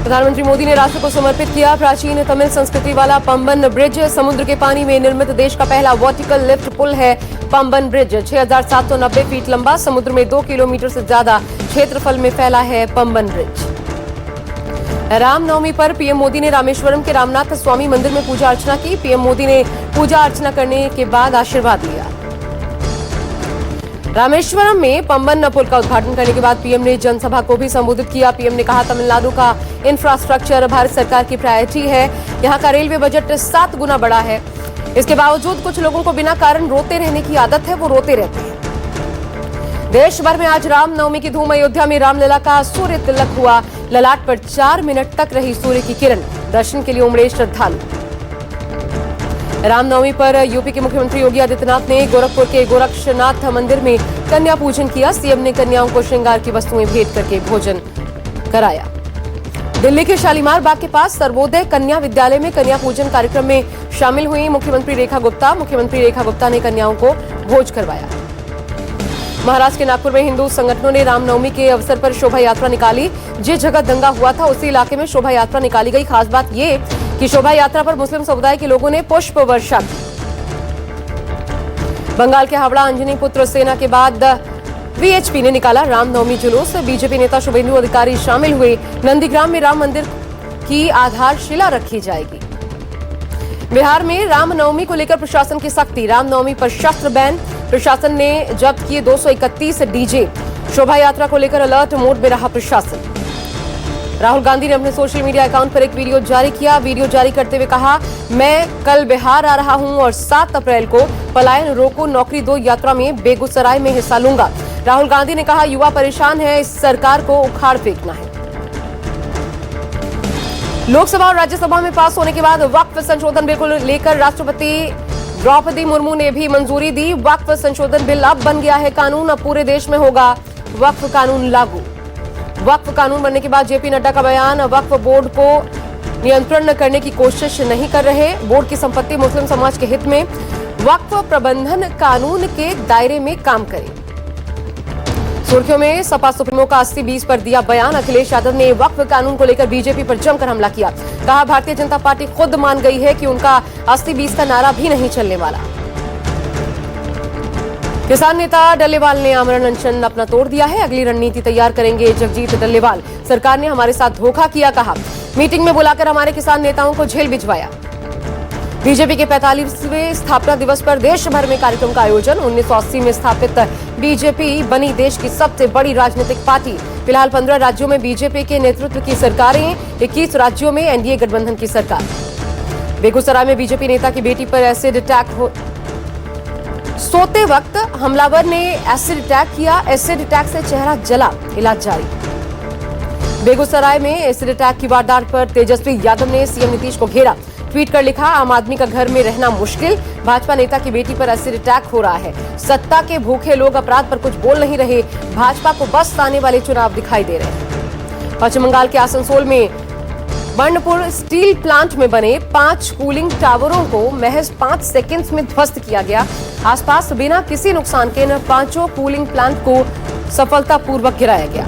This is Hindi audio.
प्रधानमंत्री मोदी ने राष्ट्र को समर्पित किया प्राचीन तमिल संस्कृति वाला पंबन ब्रिज। समुद्र के पानी में निर्मित देश का पहला वर्टिकल लिफ्ट पुल है पंबन ब्रिज। 6,790 फीट लंबा, समुद्र में 2 किलोमीटर से ज्यादा क्षेत्रफल में फैला है पंबन ब्रिज। रामनवमी पर पीएम मोदी ने रामेश्वरम के रामनाथ स्वामी मंदिर में पूजा अर्चना की। पीएम मोदी ने पूजा अर्चना करने के बाद आशीर्वाद लिया। रामेश्वरम में पंबन पुल का उद्घाटन करने के बाद पीएम ने जनसभा को भी संबोधित किया। पीएम ने कहा, तमिलनाडु का इंफ्रास्ट्रक्चर भारत सरकार की प्रायोरिटी है। यहाँ का रेलवे बजट 7 गुना बड़ा है। इसके बावजूद कुछ लोगों को बिना कारण रोते रहने की आदत है, वो रोते रहते हैं। देश भर में आज रामनवमी की धूम। अयोध्या में रामलला का सूर्य तिलक हुआ। ललाट पर 4 मिनट तक रही सूर्य की किरण। दर्शन के लिए उमड़े श्रद्धालु। रामनवमी पर यूपी के मुख्यमंत्री योगी आदित्यनाथ ने गोरखपुर के गोरक्षनाथ मंदिर में कन्या पूजन किया। सीएम ने कन्याओं को श्रृंगार की वस्तुएं भेंट करके भोजन कराया। दिल्ली के शालीमार बाग के पास सर्वोदय कन्या विद्यालय में कन्या पूजन कार्यक्रम में शामिल हुई मुख्यमंत्री रेखा गुप्ता। मुख्यमंत्री रेखा गुप्ता ने कन्याओं को भोज करवाया। महाराष्ट्र के नागपुर में हिंदू संगठनों ने रामनवमी के अवसर पर शोभा यात्रा निकाली। जिस जगह दंगा हुआ था उसी इलाके में शोभा यात्रा निकाली गई। खास बात ये कि शोभा यात्रा पर मुस्लिम समुदाय के लोगों ने पुष्प वर्षा की। बंगाल के हावड़ा अंजनी पुत्र सेना के बाद वीएचपी ने निकाला रामनवमी जुलूस। बीजेपी नेता शुभेंदु अधिकारी शामिल हुए। नंदीग्राम में राम मंदिर की आधारशिला रखी जाएगी। बिहार में रामनवमी को लेकर प्रशासन की सख्ती। रामनवमी पर शस्त्र बैन। प्रशासन ने जब्त किए 231 डीजे। शोभा यात्रा को लेकर अलर्ट मोड में रहा प्रशासन। राहुल गांधी ने अपने सोशल मीडिया अकाउंट पर एक वीडियो जारी किया। वीडियो जारी करते हुए कहा, मैं कल बिहार आ रहा हूं और 7 अप्रैल को पलायन रोको नौकरी दो यात्रा में बेगूसराय में हिस्सा लूंगा। राहुल गांधी ने कहा, युवा परेशान है, इस सरकार को उखाड़ फेंकना है। लोकसभा और राज्यसभा में पास होने के बाद वक्फ संशोधन बिल को लेकर राष्ट्रपति द्रौपदी मुर्मू ने भी मंजूरी दी। वक्फ संशोधन बिल अब बन गया है कानून। अब पूरे देश में होगा वक्फ कानून लागू। वक्फ कानून बनने के बाद जेपी नड्डा का बयान, वक्फ बोर्ड को नियंत्रण करने की कोशिश नहीं कर रहे। बोर्ड की संपत्ति मुस्लिम समाज के हित में वक्फ प्रबंधन कानून के दायरे में काम करे। सुर्खियों में सपा सुप्रीमो का 80-20 पर दिया बयान। अखिलेश यादव ने वक्फ कानून को लेकर बीजेपी पर जमकर हमला किया। कहा, भारतीय जनता पार्टी खुद मान गई है कि उनका 80-20 का नारा भी नहीं चलने वाला। किसान नेता डल्लेवाल ने आमरण अनशन अपना तोड़ दिया है। अगली रणनीति तैयार करेंगे जगजीत डल्लेवाल। सरकार ने हमारे साथ धोखा किया, कहा। मीटिंग में बुलाकर हमारे किसान नेताओं को जेल भिजवाया। बीजेपी के 45वें स्थापना दिवस पर देश भर में कार्यक्रम का आयोजन। 1980 में स्थापित बीजेपी बनी देश की सबसे बड़ी राजनीतिक पार्टी। फिलहाल 15 राज्यों में बीजेपी के नेतृत्व की सरकारें, 21 राज्यों में एनडीए गठबंधन की सरकार। बेगूसराय में बीजेपी नेता की बेटी पर एसिड अटैक सोते वक्त हमलावर ने एसिड अटैक किया। एसिड अटैक से चेहरा जला, इलाज जारी। बेगूसराय में एसिड अटैक की वारदात पर तेजस्वी यादव ने सीएम नीतीश को घेरा। ट्वीट कर लिखा, आम आदमी का घर में रहना मुश्किल। भाजपा नेता की बेटी पर एसिड अटैक हो रहा है। सत्ता के भूखे लोग अपराध पर कुछ बोल नहीं रहे। भाजपा को बस आने वाले चुनाव दिखाई दे रहे हैं। पश्चिम बंगाल के आसनसोल में बर्नपुर स्टील प्लांट में बने 5 कूलिंग टावरों को महज 5 सेकंड्स में ध्वस्त किया गया। आसपास बिना किसी नुकसान के इन 5 कूलिंग प्लांट को सफलतापूर्वक गिराया गया।